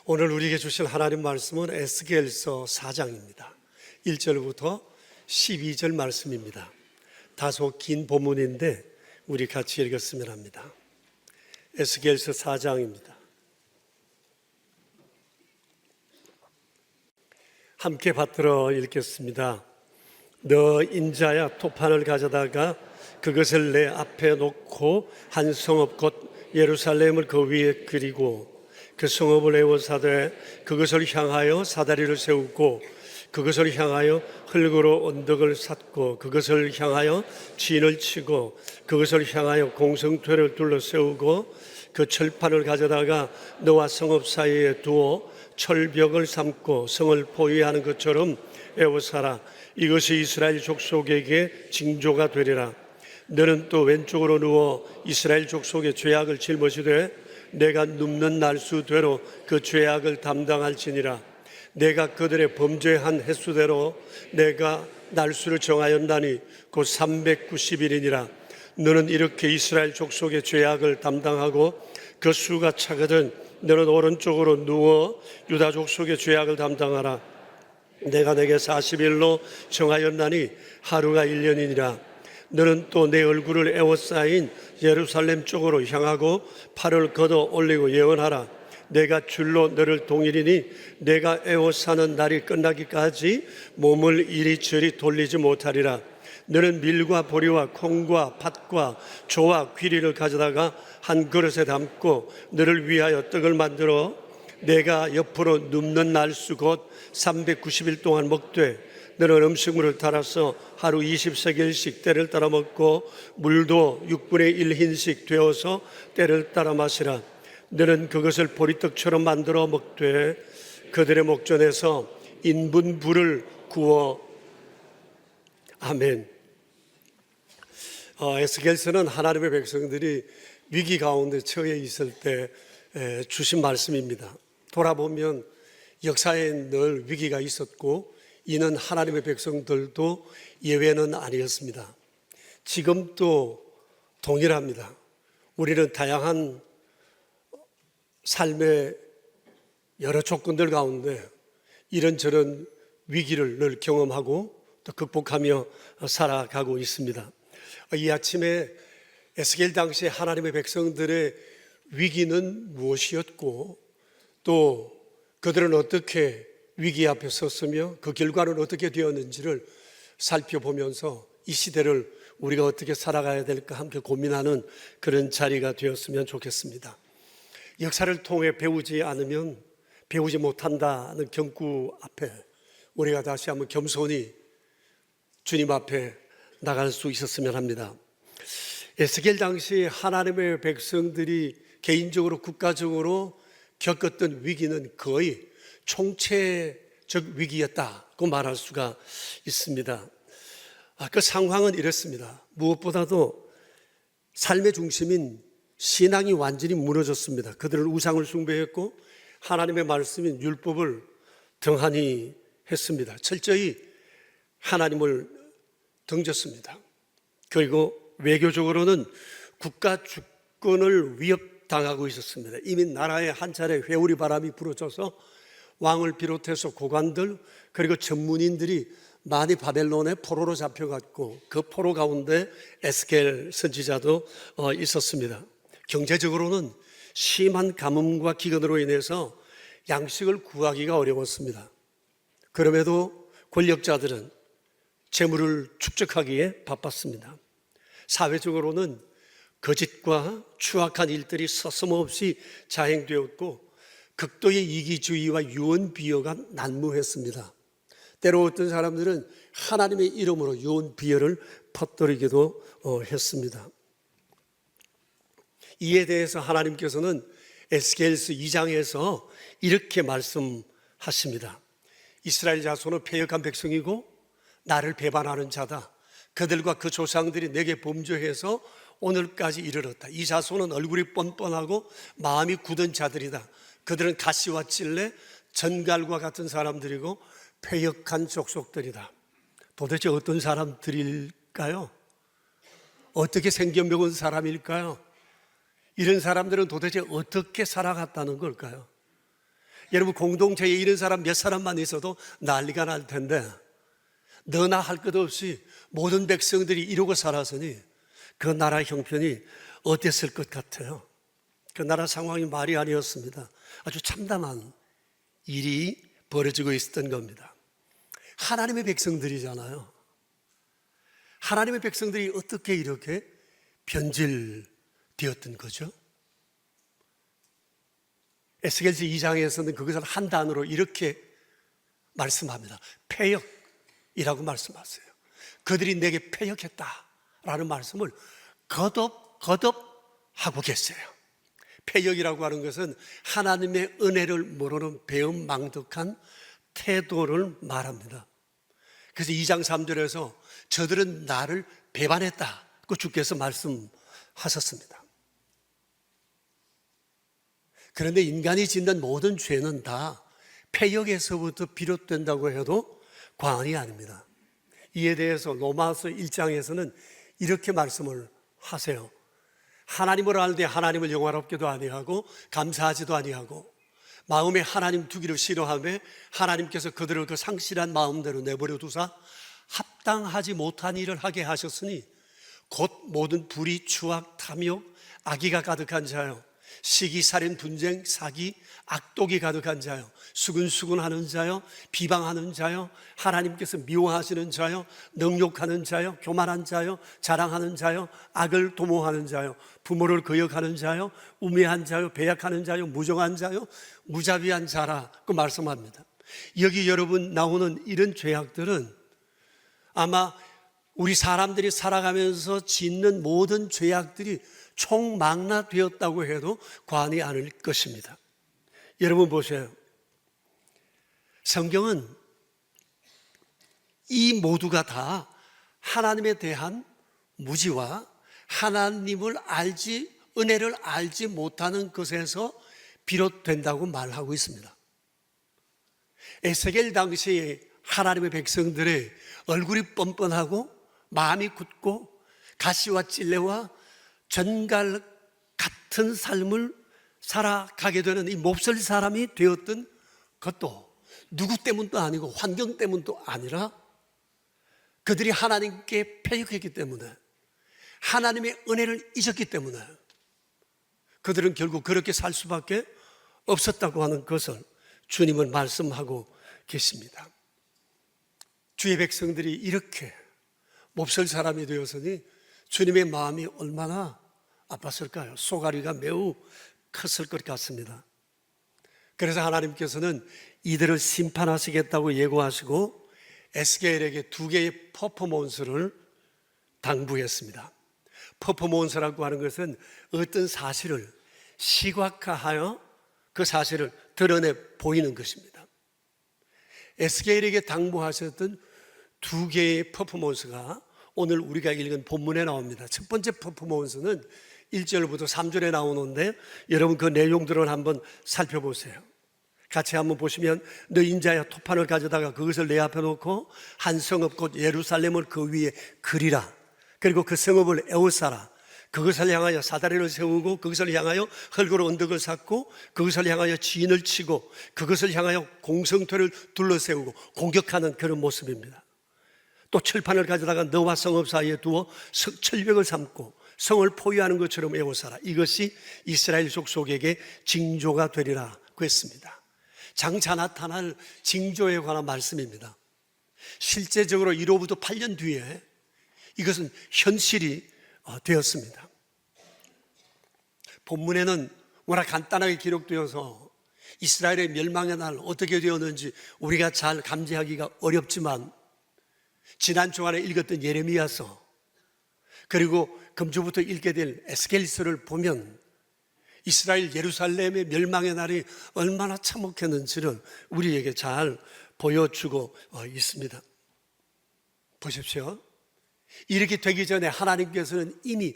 오늘 우리에게 주실 하나님 말씀은 에스겔서 4장입니다. 1절부터 12절 말씀입니다. 다소 긴 본문인데 우리 같이 읽었으면 합니다. 에스겔서 4장입니다. 함께 받들어 읽겠습니다. 너 인자야, 토판을 가져다가 그것을 내 앞에 놓고 한 성읍 곧 예루살렘을 그 위에 그리고 그 성읍을 에워싸되 그것을 향하여 사다리를 세우고 그것을 향하여 흙으로 언덕을 쌓고 그것을 향하여 진을 치고 그것을 향하여 공성퇴를 둘러 세우고 그 철판을 가져다가 너와 성읍 사이에 두어 철벽을 삼고 성을 포위하는 것처럼 에워싸라. 이것이 이스라엘 족속에게 징조가 되리라. 너는 또 왼쪽으로 누워 이스라엘 족속의 죄악을 짊어지되 내가 눕는 날수대로 그 죄악을 담당할지니라. 내가 그들의 범죄한 횟수대로 내가 날수를 정하였나니 곧 390일이니라. 너는 이렇게 이스라엘 족속의 죄악을 담당하고 그 수가 차거든 너는 오른쪽으로 누워 유다 족속의 죄악을 담당하라. 내가 내게 40일로 정하였나니 하루가 1년이니라. 너는 또 내 얼굴을 에워싸인 예루살렘 쪽으로 향하고 팔을 걷어 올리고 예언하라. 내가 줄로 너를 동일이니 내가 에워싸는 날이 끝나기까지 몸을 이리저리 돌리지 못하리라. 너는 밀과 보리와 콩과 팥과 조와 귀리를 가져다가 한 그릇에 담고 너를 위하여 떡을 만들어 내가 옆으로 눕는 날수 곧 390일 동안 먹되 너는 음식물을 달아서 하루 20세겔씩 때를 따라 먹고 물도 6분의 1 흰씩 되어서 때를 따라 마시라. 너는 그것을 보리떡처럼 만들어 먹되 그들의 목전에서 인분불을 구워. 아멘. 에스겔서는 하나님의 백성들이 위기 가운데 처해 있을 때 주신 말씀입니다. 돌아보면 역사에 늘 위기가 있었고 이는 하나님의 백성들도 예외는 아니었습니다. 지금도 동일합니다. 우리는 다양한 삶의 여러 조건들 가운데 이런저런 위기를 늘 경험하고 또 극복하며 살아가고 있습니다. 이 아침에 에스겔 당시 하나님의 백성들의 위기는 무엇이었고 또 그들은 어떻게 위기 앞에 섰으며 그 결과는 어떻게 되었는지를 살펴보면서 이 시대를 우리가 어떻게 살아가야 될까 함께 고민하는 그런 자리가 되었으면 좋겠습니다. 역사를 통해 배우지 않으면 배우지 못한다는 경구 앞에 우리가 다시 한번 겸손히 주님 앞에 나갈 수 있었으면 합니다. 에스겔 당시 하나님의 백성들이 개인적으로 국가적으로 겪었던 위기는 거의 총체적 위기였다고 말할 수가 있습니다. 그 상황은 이랬습니다. 무엇보다도 삶의 중심인 신앙이 완전히 무너졌습니다. 그들은 우상을 숭배했고 하나님의 말씀인 율법을 등한히 했습니다. 철저히 하나님을 등졌습니다. 그리고 외교적으로는 국가 주권을 위협당하고 있었습니다. 이미 나라에 한 차례 회오리 바람이 불어져서 왕을 비롯해서 고관들 그리고 전문인들이 많이 바벨론의 포로로 잡혀갔고 그 포로 가운데 에스겔 선지자도 있었습니다. 경제적으로는 심한 가뭄과 기근으로 인해서 양식을 구하기가 어려웠습니다. 그럼에도 권력자들은 재물을 축적하기에 바빴습니다. 사회적으로는 거짓과 추악한 일들이 서슴없이 자행되었고 극도의 이기주의와 유언비어가 난무했습니다. 때로 어떤 사람들은 하나님의 이름으로 유언비어를 퍼뜨리기도 했습니다. 이에 대해서 하나님께서는 에스겔서 2장에서 이렇게 말씀하십니다. 이스라엘 자손은 패역한 백성이고 나를 배반하는 자다. 그들과 그 조상들이 내게 범죄해서 오늘까지 이르렀다. 이 자손은 얼굴이 뻔뻔하고 마음이 굳은 자들이다. 그들은 가시와 찔레, 전갈과 같은 사람들이고 패역한 족속들이다. 도대체 어떤 사람들일까요? 어떻게 생겨먹은 사람일까요? 이런 사람들은 도대체 어떻게 살아갔다는 걸까요? 여러분, 공동체에 이런 사람 몇 사람만 있어도 난리가 날 텐데, 너나 할 것 없이 모든 백성들이 이러고 살았으니 그 나라 형편이 어땠을 것 같아요? 그 나라 상황이 말이 아니었습니다. 아주 참담한 일이 벌어지고 있었던 겁니다. 하나님의 백성들이잖아요. 하나님의 백성들이 어떻게 이렇게 변질되었던 거죠? 에스겔서 2장에서는 그것을 한 단어로 이렇게 말씀합니다. 패역이라고 말씀하세요. 그들이 내게 패역했다라는 말씀을 거듭하고 계세요. 패역이라고 하는 것은 하나님의 은혜를 모르는 배은망덕한 태도를 말합니다. 그래서 2장 3절에서 저들은 나를 배반했다고 주께서 말씀하셨습니다. 그런데 인간이 짓는 모든 죄는 다 패역에서부터 비롯된다고 해도 과언이 아닙니다. 이에 대해서 로마서 1장에서는 이렇게 말씀을 하세요. 하나님을 알되 하나님을 영화롭게도 아니하고 감사하지도 아니하고 마음에 하나님 두기를 싫어하며 하나님께서 그들을 그 상실한 마음대로 내버려 두사 합당하지 못한 일을 하게 하셨으니 곧 모든 불의, 추악, 탐욕, 악의가 가득한 자요, 시기, 살인, 분쟁, 사기, 악독이 가득한 자요, 수근수근하는 자요, 비방하는 자요, 하나님께서 미워하시는 자요, 능욕하는 자요, 교만한 자요, 자랑하는 자요, 악을 도모하는 자요, 부모를 거역하는 자요, 우매한 자요, 배약하는 자요, 무정한 자요, 무자비한 자라고 말씀합니다. 여기 여러분 나오는 이런 죄악들은 아마 우리 사람들이 살아가면서 짓는 모든 죄악들이 총망라되었다고 해도 과언이 아닐 것입니다. 여러분 보세요. 성경은 이 모두가 다 하나님에 대한 무지와 하나님을 은혜를 알지 못하는 것에서 비롯된다고 말하고 있습니다. 에스겔 당시에 하나님의 백성들의 얼굴이 뻔뻔하고 마음이 굳고 가시와 찔레와 전갈 같은 삶을 살아가게 되는 이 몹쓸 사람이 되었던 것도 누구 때문도 아니고 환경 때문도 아니라 그들이 하나님께 패역했기 때문에, 하나님의 은혜를 잊었기 때문에 그들은 결국 그렇게 살 수밖에 없었다고 하는 것을 주님은 말씀하고 계십니다. 주의 백성들이 이렇게 몹쓸 사람이 되었으니 주님의 마음이 얼마나 아팠을까요? 소가리가 매우 컸을 것 같습니다. 그래서 하나님께서는 이들을 심판하시겠다고 예고하시고 에스겔에게 2개의 퍼포먼스를 당부했습니다. 퍼포먼스라고 하는 것은 어떤 사실을 시각화하여 그 사실을 드러내 보이는 것입니다. 에스겔에게 당부하셨던 2개의 퍼포먼스가 오늘 우리가 읽은 본문에 나옵니다. 첫 번째 퍼포먼스는 1절부터 3절에 나오는데 여러분 그 내용들을 한번 살펴보세요. 같이 한번 보시면 너 인자야 토판을 가져다가 그것을 내 앞에 놓고 한 성읍 곧 예루살렘을 그 위에 그리라. 그리고 그 성읍을 에워싸라. 그것을 향하여 사다리를 세우고 그것을 향하여 흙으로 언덕을 쌓고 그것을 향하여 진을 치고 그것을 향하여 공성토를 둘러세우고 공격하는 그런 모습입니다. 또 철판을 가져다가 너와 성읍 사이에 두어 철벽을 삼고 성을 포위하는 것처럼 에워싸라. 이것이 이스라엘 족속에게 징조가 되리라고 했습니다. 장차 나타날 징조에 관한 말씀입니다. 실제적으로 이로부터 8년 뒤에 이것은 현실이 되었습니다. 본문에는 워낙 간단하게 기록되어서 이스라엘의 멸망의 날 어떻게 되었는지 우리가 잘 감지하기가 어렵지만 지난 주간에 읽었던 예레미야서 그리고 금주부터 읽게 될 에스겔서를 보면 이스라엘 예루살렘의 멸망의 날이 얼마나 참혹했는지를 우리에게 잘 보여주고 있습니다. 보십시오. 이렇게 되기 전에 하나님께서는 이미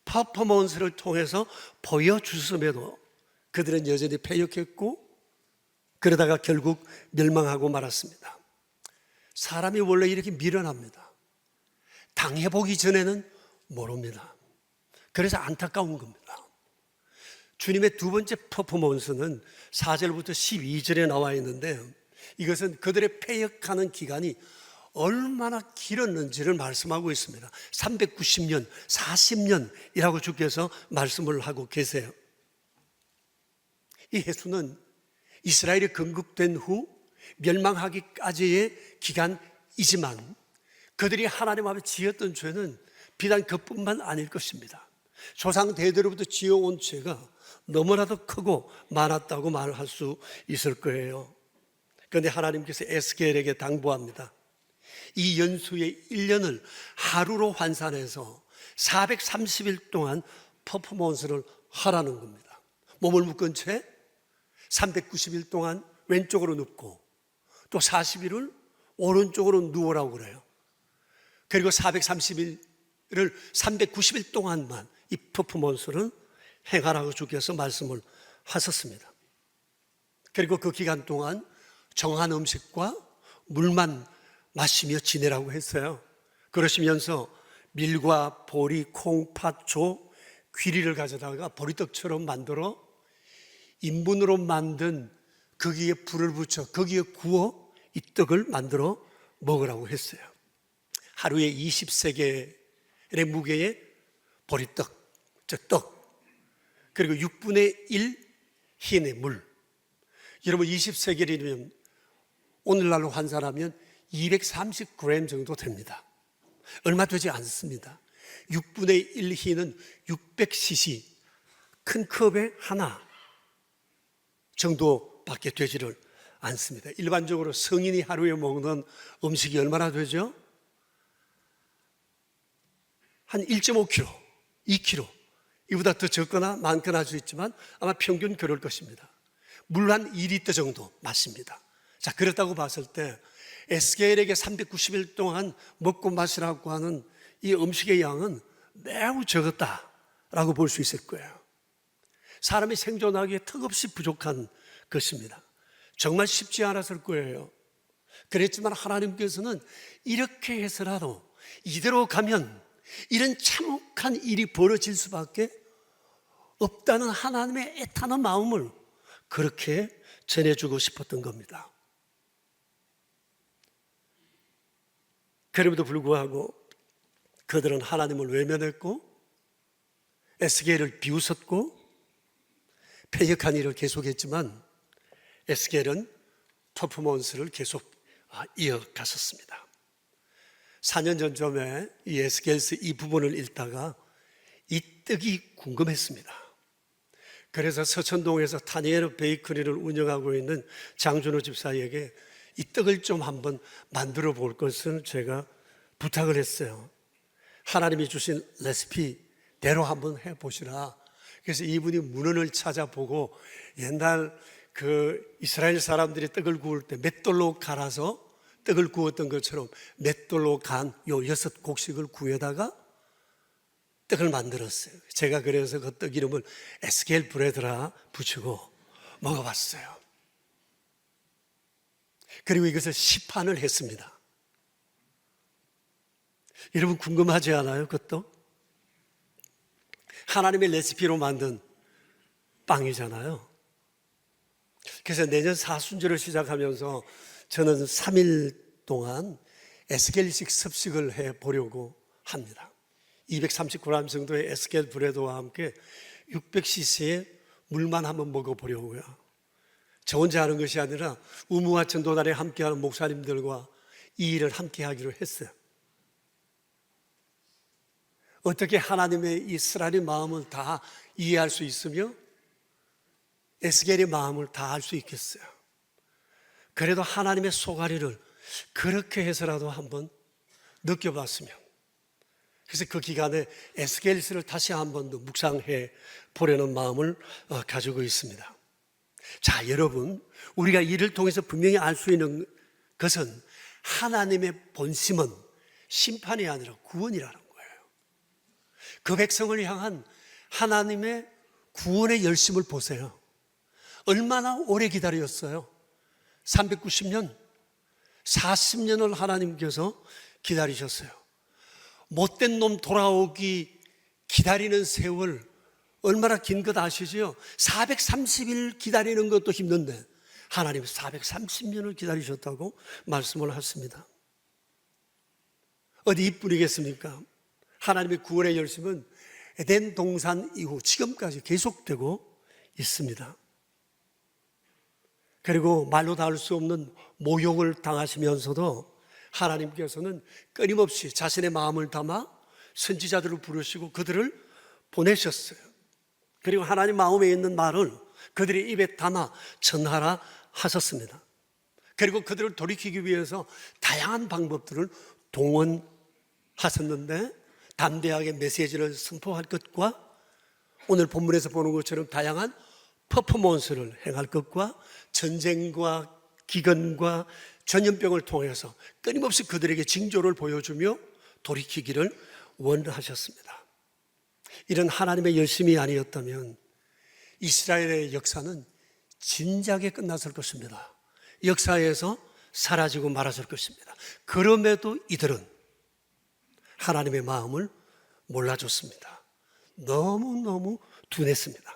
퍼포먼스를 통해서 보여주셨음에도 그들은 여전히 패역했고 그러다가 결국 멸망하고 말았습니다. 사람이 원래 이렇게 미련합니다. 당해보기 전에는 모릅니다. 그래서 안타까운 겁니다. 주님의 두 번째 퍼포먼스는 4절부터 12절에 나와 있는데, 이것은 그들의 패역하는 기간이 얼마나 길었는지를 말씀하고 있습니다. 390년, 40년이라고 주께서 말씀을 하고 계세요. 이 해수는 이스라엘이 건국된 후 멸망하기까지의 기간이지만, 그들이 하나님 앞에 지었던 죄는 비단 그뿐만 아닐 것입니다. 조상 대대로부터 지어온 죄가 너무나도 크고 많았다고 말할 수 있을 거예요. 그런데 하나님께서 에스겔에게 당부합니다. 이 연수의 1년을 하루로 환산해서 430일 동안 퍼포먼스를 하라는 겁니다. 몸을 묶은 채 390일 동안 왼쪽으로 눕고, 또 40일을 오른쪽으로 누우라고 그래요. 그리고 430일을 390일 동안만 이 퍼포먼스를 행하라고 주께서 말씀을 하셨습니다. 그리고 그 기간 동안 정한 음식과 물만 마시며 지내라고 했어요. 그러시면서 밀과 보리, 콩, 팥, 조, 귀리를 가져다가 보리떡처럼 만들어 인분으로 만든 거기에 불을 붙여 거기에 구워 이 떡을 만들어 먹으라고 했어요. 하루에 20세겔의 무게의 보리떡, 즉 떡, 그리고 6분의 1 흰의 물. 여러분, 20세겔이면 오늘날로 환산하면 230g 정도 됩니다. 얼마 되지 않습니다. 6분의 1 흰은 600cc, 큰 컵에 하나 정도밖에 되지를 않습니다. 일반적으로 성인이 하루에 먹는 음식이 얼마나 되죠? 한 1.5kg, 2kg, 이보다 더 적거나 많거나 할 수 있지만 아마 평균 그럴 것입니다. 물 한 2리터 정도 마십니다. 자, 그렇다고 봤을 때 에스겔에게 390일 동안 먹고 마시라고 하는 이 음식의 양은 매우 적었다라고 볼 수 있을 거예요. 사람이 생존하기에 턱없이 부족한 것입니다. 정말 쉽지 않았을 거예요. 그랬지만 하나님께서는 이렇게 해서라도 이대로 가면 이런 참혹한 일이 벌어질 수밖에 없다는 하나님의 애타는 마음을 그렇게 전해주고 싶었던 겁니다. 그럼에도 불구하고 그들은 하나님을 외면했고 에스겔을 비웃었고 패역한 일을 계속했지만 에스겔은 퍼포먼스를 계속 이어갔었습니다. 4년 전쯤에 이 에스겔서 이 부분을 읽다가 이 떡이 궁금했습니다. 그래서 서천동에서 타니에르 베이커리를 운영하고 있는 장준호 집사에게 이 떡을 좀 한번 만들어 볼 것을 제가 부탁을 했어요. 하나님이 주신 레시피대로 한번 해보시라. 그래서 이분이 문헌을 찾아보고 옛날 그 이스라엘 사람들이 떡을 구울 때 맷돌로 갈아서 떡을 구웠던 것처럼 맷돌로 간 요 6곡씩을 구해다가 떡을 만들었어요. 제가 그래서 그 떡 이름을 에스겔 브레드라 붙이고 먹어봤어요. 그리고 이것을 시판을 했습니다. 여러분 궁금하지 않아요? 그것도 하나님의 레시피로 만든 빵이잖아요. 그래서 내년 사순절을 시작하면서 저는 3일 동안 에스겔식 습식을 해보려고 합니다. 230g 정도의 에스겔 브레드와 함께 600cc의 물만 한번 먹어보려고요. 저 혼자 하는 것이 아니라 우무와 전도단에 함께하는 목사님들과 이 일을 함께 하기로 했어요. 어떻게 하나님의 이 쓰라린 마음을 다 이해할 수 있으며 에스겔의 마음을 다 알 수 있겠어요. 그래도 하나님의 소가리를 그렇게 해서라도 한번 느껴봤으면. 그래서 그 기간에 에스겔서를 다시 한번 더 묵상해 보려는 마음을 가지고 있습니다. 자, 여러분, 우리가 이를 통해서 분명히 알 수 있는 것은 하나님의 본심은 심판이 아니라 구원이라는 거예요. 그 백성을 향한 하나님의 구원의 열심을 보세요. 얼마나 오래 기다렸어요? 390년, 40년을 하나님께서 기다리셨어요. 못된 놈 돌아오기 기다리는 세월 얼마나 긴 것 아시죠? 430일 기다리는 것도 힘든데 하나님은 430년을 기다리셨다고 말씀을 하십니다. 어디 이뿐이겠습니까? 하나님의 구원의 열심은 에덴 동산 이후 지금까지 계속되고 있습니다. 그리고 말로 다 할 수 없는 모욕을 당하시면서도 하나님께서는 끊임없이 자신의 마음을 담아 선지자들을 부르시고 그들을 보내셨어요. 그리고 하나님 마음에 있는 말을 그들의 입에 담아 전하라 하셨습니다. 그리고 그들을 돌이키기 위해서 다양한 방법들을 동원하셨는데 담대하게 메시지를 선포할 것과 오늘 본문에서 보는 것처럼 다양한 퍼포먼스를 행할 것과 전쟁과 기근과 전염병을 통해서 끊임없이 그들에게 징조를 보여주며 돌이키기를 원하셨습니다. 이런 하나님의 열심이 아니었다면 이스라엘의 역사는 진작에 끝났을 것입니다. 역사에서 사라지고 말았을 것입니다. 그럼에도 이들은 하나님의 마음을 몰라줬습니다. 너무너무 둔했습니다.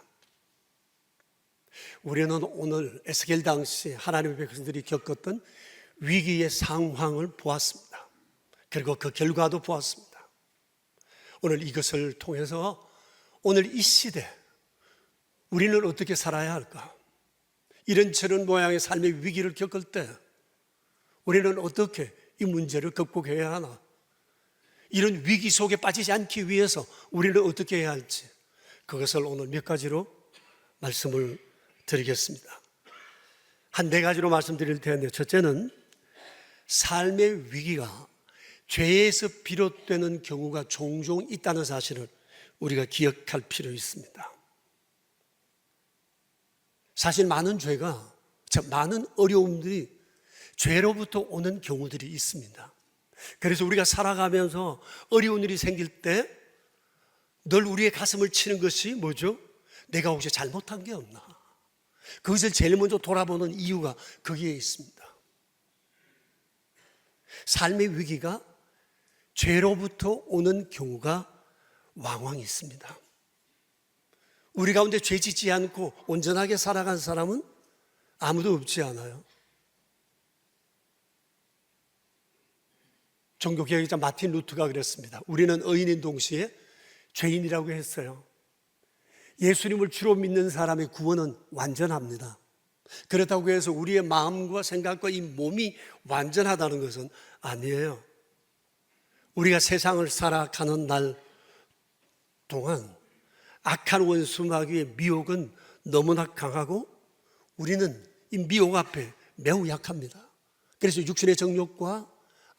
우리는 오늘 에스겔 당시 하나님의 백성들이 겪었던 위기의 상황을 보았습니다. 그리고 그 결과도 보았습니다. 오늘 이것을 통해서 오늘 이 시대 우리는 어떻게 살아야 할까? 이런저런 모양의 삶의 위기를 겪을 때 우리는 어떻게 이 문제를 극복해야 하나? 이런 위기 속에 빠지지 않기 위해서 우리는 어떻게 해야 할지 그것을 오늘 몇 가지로 말씀을 드리겠습니다. 한 네 가지로 말씀드릴 텐데 첫째는 삶의 위기가 죄에서 비롯되는 경우가 종종 있다는 사실을 우리가 기억할 필요 있습니다. 사실 많은 죄가, 많은 어려움들이 죄로부터 오는 경우들이 있습니다. 그래서 우리가 살아가면서 어려운 일이 생길 때 늘 우리의 가슴을 치는 것이 뭐죠? 내가 혹시 잘못한 게 없나? 그것을 제일 먼저 돌아보는 이유가 거기에 있습니다. 삶의 위기가 죄로부터 오는 경우가 왕왕 있습니다. 우리 가운데 죄 짓지 않고 온전하게 살아간 사람은 아무도 없지 않아요. 종교개혁자 마틴 루트가 그랬습니다. 우리는 의인인 동시에 죄인이라고 했어요. 예수님을 주로 믿는 사람의 구원은 완전합니다. 그렇다고 해서 우리의 마음과 생각과 이 몸이 완전하다는 것은 아니에요. 우리가 세상을 살아가는 날 동안 악한 원수 마귀의 미혹은 너무나 강하고 우리는 이 미혹 앞에 매우 약합니다. 그래서 육신의 정욕과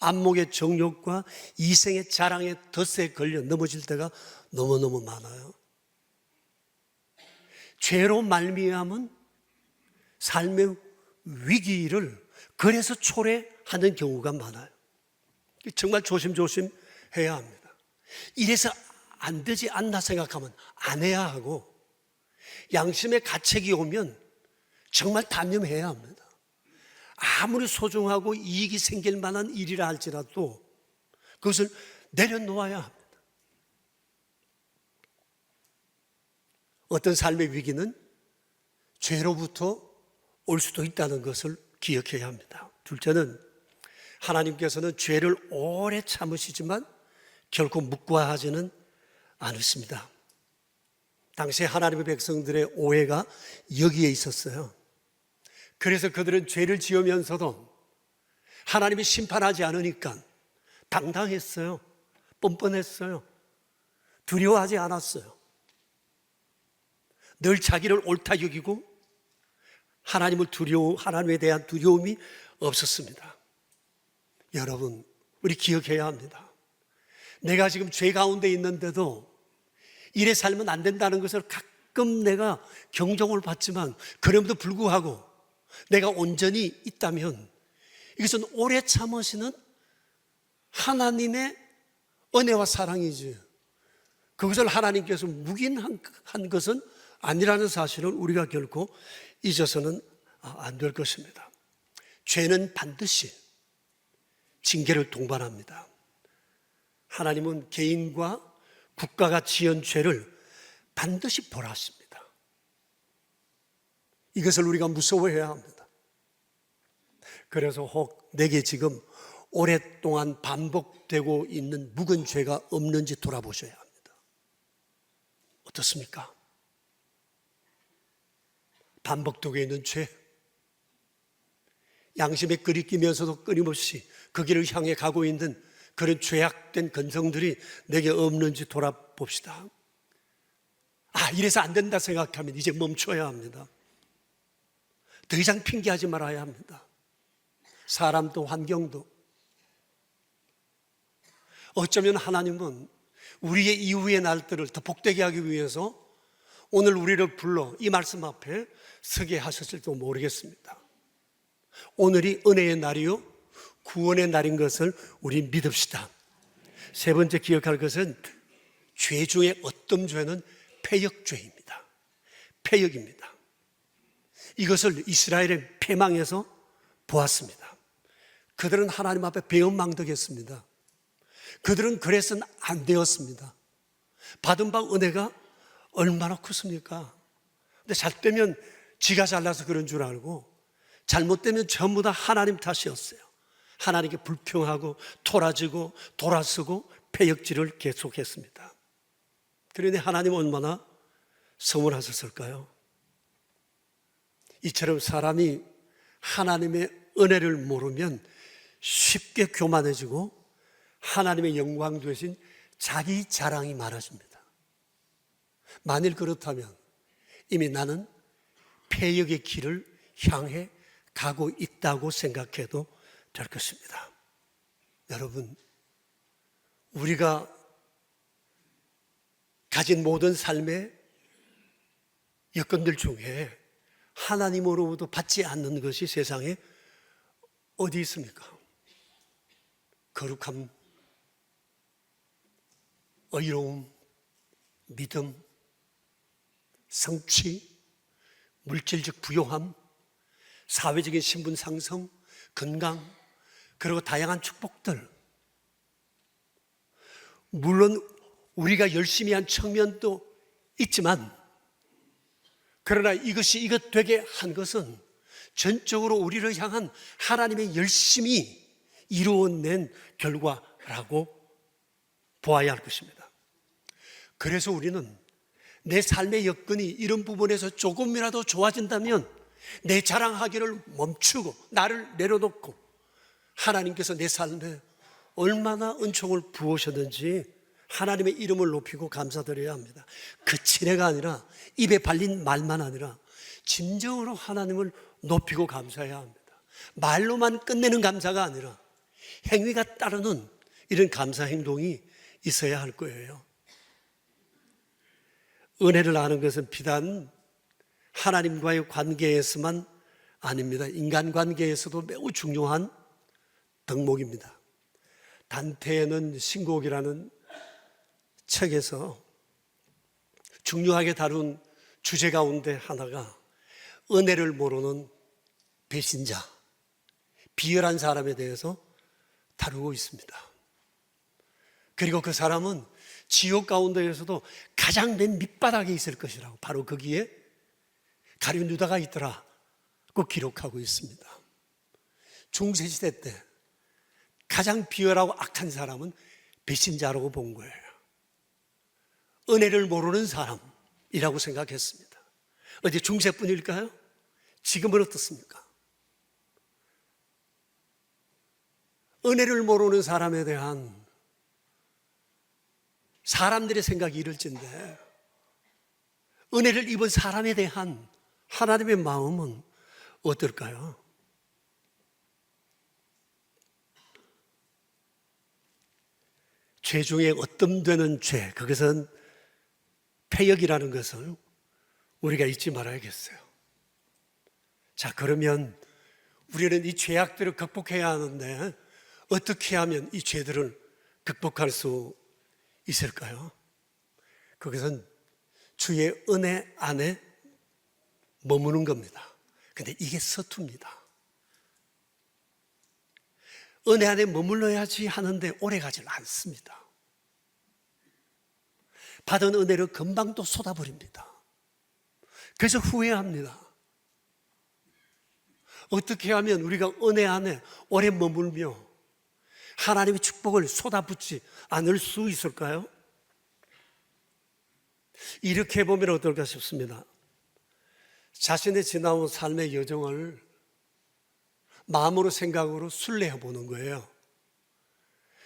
안목의 정욕과 이생의 자랑의 덫에 걸려 넘어질 때가 너무너무 많아요. 죄로 말미암은 삶의 위기를 그래서 초래하는 경우가 많아요. 정말 조심조심 해야 합니다. 이래서 안 되지 않나 생각하면 안 해야 하고 양심의 가책이 오면 정말 단념해야 합니다. 아무리 소중하고 이익이 생길 만한 일이라 할지라도 그것을 내려놓아야 합니다. 어떤 삶의 위기는 죄로부터 올 수도 있다는 것을 기억해야 합니다. 둘째는 하나님께서는 죄를 오래 참으시지만 결코 묵과하지는 않으십니다. 당시 하나님의 백성들의 오해가 여기에 있었어요. 그래서 그들은 죄를 지으면서도 하나님이 심판하지 않으니까 당당했어요. 뻔뻔했어요. 두려워하지 않았어요. 늘 자기를 옳다 여기고 하나님에 대한 두려움이 없었습니다. 여러분, 우리 기억해야 합니다. 내가 지금 죄 가운데 있는데도 이래 살면 안 된다는 것을 가끔 내가 경종을 받지만 그럼에도 불구하고 내가 온전히 있다면 이것은 오래 참으시는 하나님의 은혜와 사랑이지 그것을 하나님께서 묵인한 것은 아니라는 사실을 우리가 결코 잊어서는 안 될 것입니다. 죄는 반드시 징계를 동반합니다. 하나님은 개인과 국가가 지은 죄를 반드시 벌하십니다. 이것을 우리가 무서워해야 합니다. 그래서 혹 내게 지금 오랫동안 반복되고 있는 묵은 죄가 없는지 돌아보셔야 합니다. 어떻습니까? 반복되고 있는 죄, 양심에 끄리끼면서도 끊임없이 그 길을 향해 가고 있는 그런 죄악된 근성들이 내게 없는지 돌아봅시다. 이래서 안 된다 생각하면 이제 멈춰야 합니다. 더 이상 핑계하지 말아야 합니다. 사람도 환경도. 어쩌면 하나님은 우리의 이후의 날들을 더 복되게 하기 위해서 오늘 우리를 불러 이 말씀 앞에 서게 하셨을지도 모르겠습니다. 오늘이 은혜의 날이요 구원의 날인 것을 우리 믿읍시다. 세 번째 기억할 것은 죄 중에 어떤 죄는 패역죄입니다. 패역입니다. 이것을 이스라엘의 패망에서 보았습니다. 그들은 하나님 앞에 배은망덕했습니다. 그들은 그래서는 안 되었습니다. 받은 바 은혜가 얼마나 컸습니까? 근데 잘되면 지가 잘나서 그런 줄 알고 잘못되면 전부 다 하나님 탓이었어요. 하나님께 불평하고 토라지고 돌아서고 패역질을 계속했습니다. 그러니 하나님 얼마나 서운하셨을까요? 이처럼 사람이 하나님의 은혜를 모르면 쉽게 교만해지고 하나님의 영광 되신 자기 자랑이 많아집니다. 만일 그렇다면 이미 나는 패역의 길을 향해 가고 있다고 생각해도 될 것입니다. 여러분, 우리가 가진 모든 삶의 여건들 중에 하나님으로부터 받지 않는 것이 세상에 어디 있습니까? 거룩함, 의로움, 믿음, 성취, 물질적 부요함, 사회적인 신분 상승, 건강, 그리고 다양한 축복들. 물론 우리가 열심히 한 측면도 있지만, 그러나 이것이 이것 되게 한 것은 전적으로 우리를 향한 하나님의 열심히 이루어낸 결과라고 보아야 할 것입니다. 그래서 우리는 내 삶의 여건이 이런 부분에서 조금이라도 좋아진다면 내 자랑하기를 멈추고 나를 내려놓고 하나님께서 내 삶에 얼마나 은총을 부으셨는지 하나님의 이름을 높이고 감사드려야 합니다. 그 지레가 아니라 입에 발린 말만 아니라 진정으로 하나님을 높이고 감사해야 합니다. 말로만 끝내는 감사가 아니라 행위가 따르는 이런 감사 행동이 있어야 할 거예요. 은혜를 아는 것은 비단 하나님과의 관계에서만 아닙니다. 인간관계에서도 매우 중요한 덕목입니다. 단테는 신곡이라는 책에서 중요하게 다룬 주제 가운데 하나가 은혜를 모르는 배신자, 비열한 사람에 대해서 다루고 있습니다. 그리고 그 사람은 지옥 가운데에서도 가장 맨 밑바닥에 있을 것이라고, 바로 거기에 가룟 유다가 있더라고 기록하고 있습니다. 중세시대 때 가장 비열하고 악한 사람은 배신자라고 본 거예요. 은혜를 모르는 사람이라고 생각했습니다. 어디 중세뿐일까요? 지금은 어떻습니까? 은혜를 모르는 사람에 대한 사람들의 생각이 이럴진데 은혜를 입은 사람에 대한 하나님의 마음은 어떨까요? 죄 중에 어떤 되는 죄, 그것은 패역이라는 것을 우리가 잊지 말아야겠어요. 자, 그러면 우리는 이 죄악들을 극복해야 하는데 어떻게 하면 이 죄들을 극복할 수 있을까요? 그것은 주의 은혜 안에 머무는 겁니다. 근데 이게 서툽니다. 은혜 안에 머물러야지 하는데 오래 가지 않습니다. 받은 은혜를 금방 또 쏟아버립니다. 그래서 후회합니다. 어떻게 하면 우리가 은혜 안에 오래 머물며 하나님의 축복을 쏟아붓지 않을 수 있을까요? 이렇게 보면 어떨까 싶습니다. 자신의 지나온 삶의 여정을 마음으로 생각으로 순례해 보는 거예요.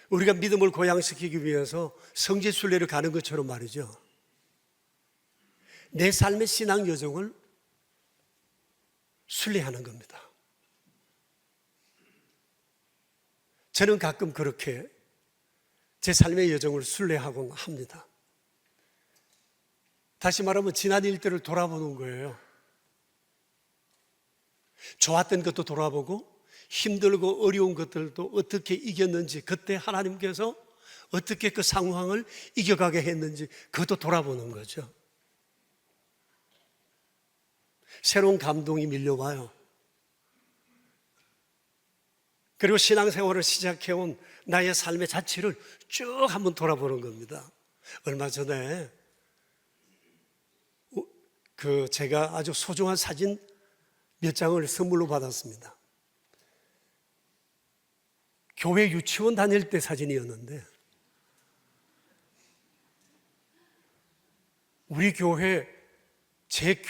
우리가 믿음을 고양시키기 위해서 성지 순례를 가는 것처럼 말이죠. 내 삶의 신앙 여정을 순례하는 겁니다. 저는 가끔 그렇게 제 삶의 여정을 순례하곤 합니다. 다시 말하면 지난 일들을 돌아보는 거예요. 좋았던 것도 돌아보고 힘들고 어려운 것들도 어떻게 이겼는지, 그때 하나님께서 어떻게 그 상황을 이겨가게 했는지 그것도 돌아보는 거죠. 새로운 감동이 밀려와요. 그리고 신앙생활을 시작해온 나의 삶의 자취를 쭉 한번 돌아보는 겁니다. 얼마 전에 제가 아주 소중한 사진 몇 장을 선물로 받았습니다. 교회 유치원 다닐 때 사진이었는데, 우리 교회 제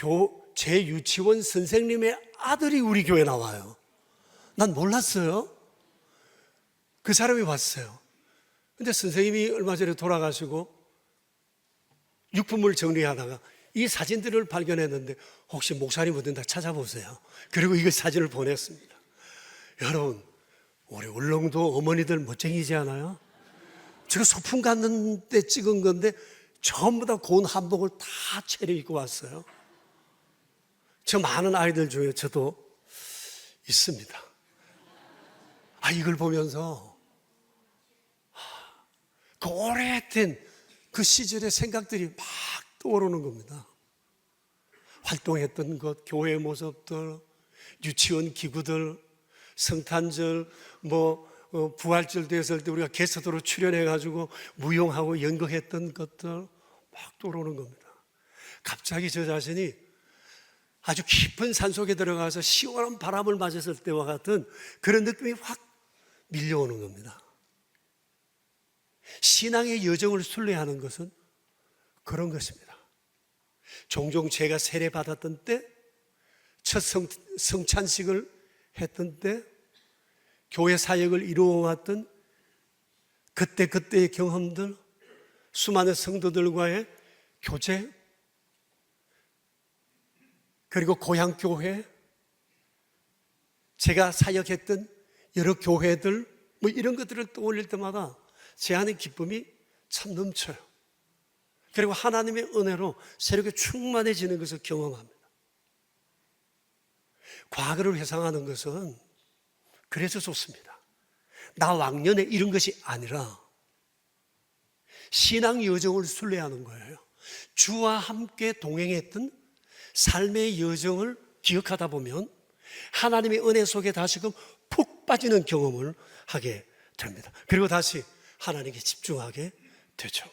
유치원 선생님의 아들이 우리 교회 나와요. 난 몰랐어요. 그 사람이 왔어요. 근데 선생님이 얼마 전에 돌아가시고 유품을 정리하다가 이 사진들을 발견했는데, 혹시 목사님 어딘가 찾아보세요. 그리고 이 사진을 보냈습니다. 여러분, 우리 울릉도 어머니들 멋쟁이지 않아요? 제가 소풍 갔는데 찍은 건데 전부 다 고운 한복을 다 차려입고 왔어요. 저 많은 아이들 중에 저도 있습니다. 이걸 보면서 그 오래된 그 시절의 생각들이 막 떠오르는 겁니다. 활동했던 것, 교회 모습들, 유치원 기구들, 성탄절, 부활절 됐을 때 우리가 게스트로 출연해가지고 무용하고 연극했던 것들 막 떠오르는 겁니다. 갑자기 저 자신이 아주 깊은 산속에 들어가서 시원한 바람을 맞았을 때와 같은 그런 느낌이 확 밀려오는 겁니다. 신앙의 여정을 순례하는 것은 그런 것입니다. 종종 제가 세례 받았던 때, 첫 성찬식을 했던 때, 교회 사역을 이루어왔던 그때의 경험들, 수많은 성도들과의 교제, 그리고 고향교회, 제가 사역했던 여러 교회들, 이런 것들을 떠올릴 때마다 제 안에 기쁨이 참 넘쳐요. 그리고 하나님의 은혜로 새롭게 충만해지는 것을 경험합니다. 과거를 회상하는 것은 그래서 좋습니다. 나 왕년에 이런 것이 아니라 신앙 여정을 순례하는 거예요. 주와 함께 동행했던 삶의 여정을 기억하다 보면 하나님의 은혜 속에 다시금 푹 빠지는 경험을 하게 됩니다. 그리고 다시 하나님께 집중하게 되죠.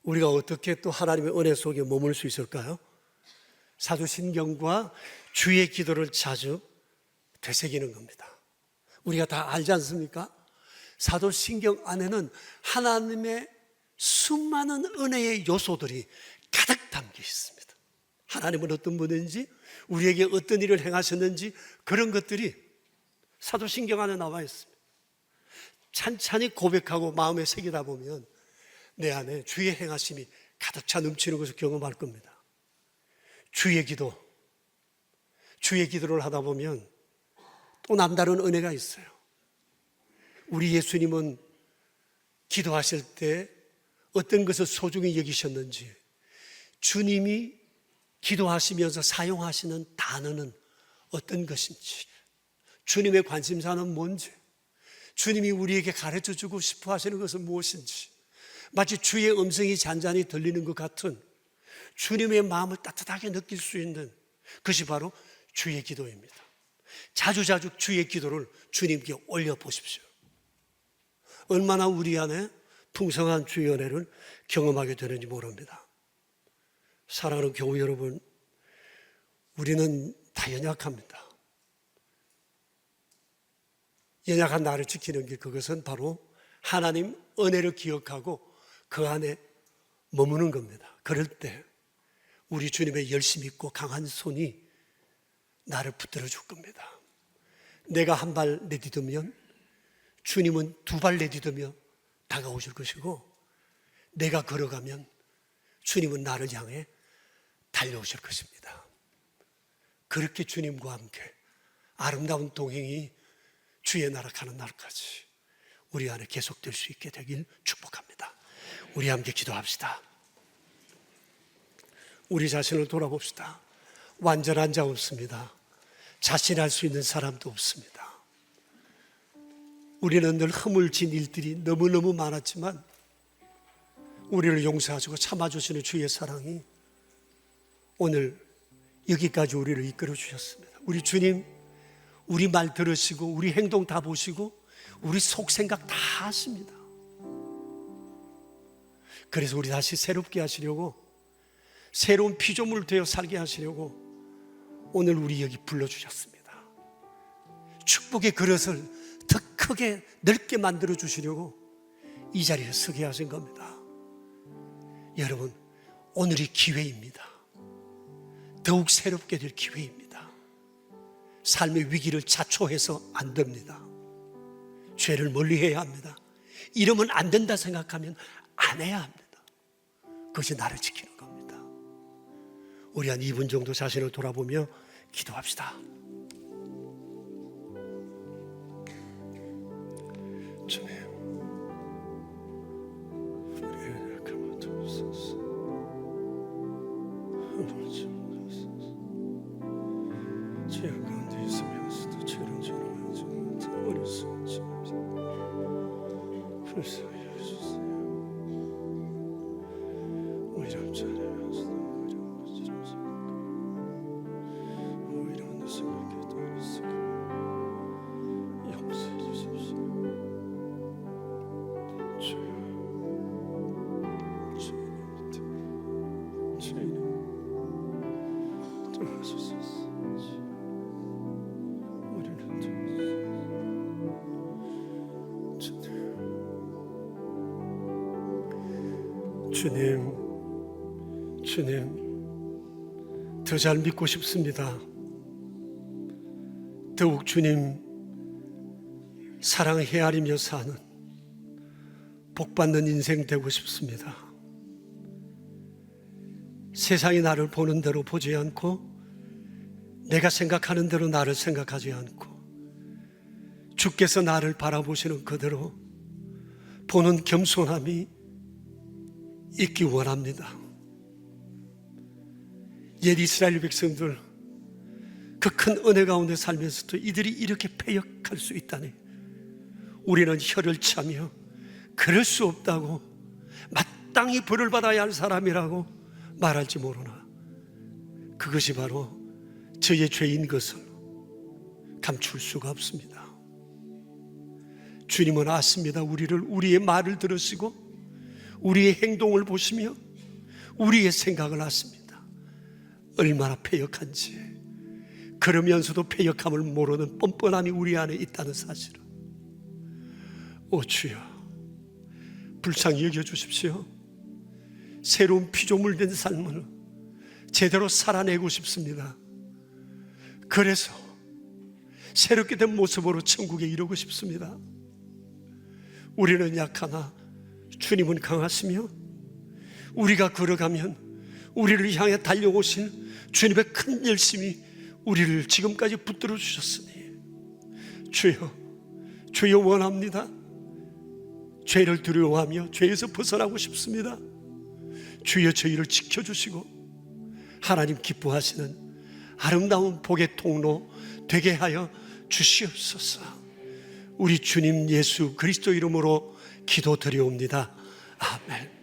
우리가 어떻게 또 하나님의 은혜 속에 머물 수 있을까요? 사도신경과 주의 기도를 자주 되새기는 겁니다. 우리가 다 알지 않습니까? 사도신경 안에는 하나님의 수많은 은혜의 요소들이 가득 담겨 있습니다. 하나님은 어떤 분인지, 우리에게 어떤 일을 행하셨는지, 그런 것들이 사도신경 안에 나와 있습니다. 찬찬히 고백하고 마음에 새기다 보면 내 안에 주의 행하심이 가득 차 넘치는 것을 경험할 겁니다. 주의 기도를 하다 보면 또 남다른 은혜가 있어요. 우리 예수님은 기도하실 때 어떤 것을 소중히 여기셨는지, 주님이 기도하시면서 사용하시는 단어는 어떤 것인지, 주님의 관심사는 뭔지, 주님이 우리에게 가르쳐주고 싶어 하시는 것은 무엇인지, 마치 주의 음성이 잔잔히 들리는 것 같은 주님의 마음을 따뜻하게 느낄 수 있는 것이 바로 주의 기도입니다. 자주자주 주의 기도를 주님께 올려보십시오. 얼마나 우리 안에 풍성한 주의 은혜를 경험하게 되는지 모릅니다. 사랑하는 교우 여러분, 우리는 다 연약합니다. 연약한 나를 지키는 게 그것은 바로 하나님 은혜를 기억하고 그 안에 머무는 겁니다. 그럴 때 우리 주님의 열심 있고 강한 손이 나를 붙들어 줄 겁니다. 내가 한 발 내딛으면 주님은 두 발 내딛으며 다가오실 것이고, 내가 걸어가면 주님은 나를 향해 달려오실 것입니다. 그렇게 주님과 함께 아름다운 동행이 주의 나라 가는 날까지 우리 안에 계속될 수 있게 되길 축복합니다. 우리 함께 기도합시다. 우리 자신을 돌아봅시다. 완전한 자 없습니다. 자신할 수 있는 사람도 없습니다. 우리는 늘 허물진 일들이 너무너무 많았지만 우리를 용서하시고 참아주시는 주의 사랑이 오늘 여기까지 우리를 이끌어 주셨습니다. 우리 주님, 우리 말 들으시고 우리 행동 다 보시고 우리 속 생각 다 아십니다. 그래서 우리 다시 새롭게 하시려고, 새로운 피조물 되어 살게 하시려고 오늘 우리 여기 불러주셨습니다. 축복의 그릇을 더 크게 넓게 만들어 주시려고 이 자리에 서게 하신 겁니다. 여러분, 오늘이 기회입니다. 더욱 새롭게 될 기회입니다. 삶의 위기를 자초해서 안 됩니다. 죄를 멀리해야 합니다. 이러면 안 된다 생각하면 안 해야 합니다. 그것이 나를 지키는 겁니다. 우리 한 2분 정도 자신을 돌아보며 기도합시다. 주님, 우리의 약함을 도우소서. 허물 좀 하소서. 죄악 가운데 있으면서도 죄를 저러하지 못한 어릴 수 없지만 불쌍히 여겨주세요. 오히려 잘해야지. 주님, 더 잘 믿고 싶습니다. 더욱 주님 사랑 헤아리며 사는 복받는 인생 되고 싶습니다. 세상이 나를 보는 대로 보지 않고, 내가 생각하는 대로 나를 생각하지 않고, 주께서 나를 바라보시는 그대로 보는 겸손함이 있기 원합니다. 옛 이스라엘 백성들 그 큰 은혜 가운데 살면서도 이들이 이렇게 패역할 수 있다니, 우리는 혀를 차며 그럴 수 없다고, 마땅히 벌을 받아야 할 사람이라고 말할지 모르나 그것이 바로 저의 죄인 것을 감출 수가 없습니다. 주님은 아십니다. 우리의 말을 들으시고 우리의 행동을 보시며 우리의 생각을 아십니다. 얼마나 패역한지. 그러면서도 패역함을 모르는 뻔뻔함이 우리 안에 있다는 사실을, 오 주여, 불쌍히 여겨주십시오. 새로운 피조물 된 삶을 제대로 살아내고 싶습니다. 그래서 새롭게 된 모습으로 천국에 이르고 싶습니다. 우리는 약하나 주님은 강하시며, 우리가 걸어가면 우리를 향해 달려오신 주님의 큰 열심이 우리를 지금까지 붙들어 주셨으니, 주여 원합니다. 죄를 두려워하며 죄에서 벗어나고 싶습니다. 주여 저희를 지켜주시고 하나님 기뻐하시는 아름다운 복의 통로 되게 하여 주시옵소서. 우리 주님 예수 그리스도 이름으로 기도드려옵니다. 아멘.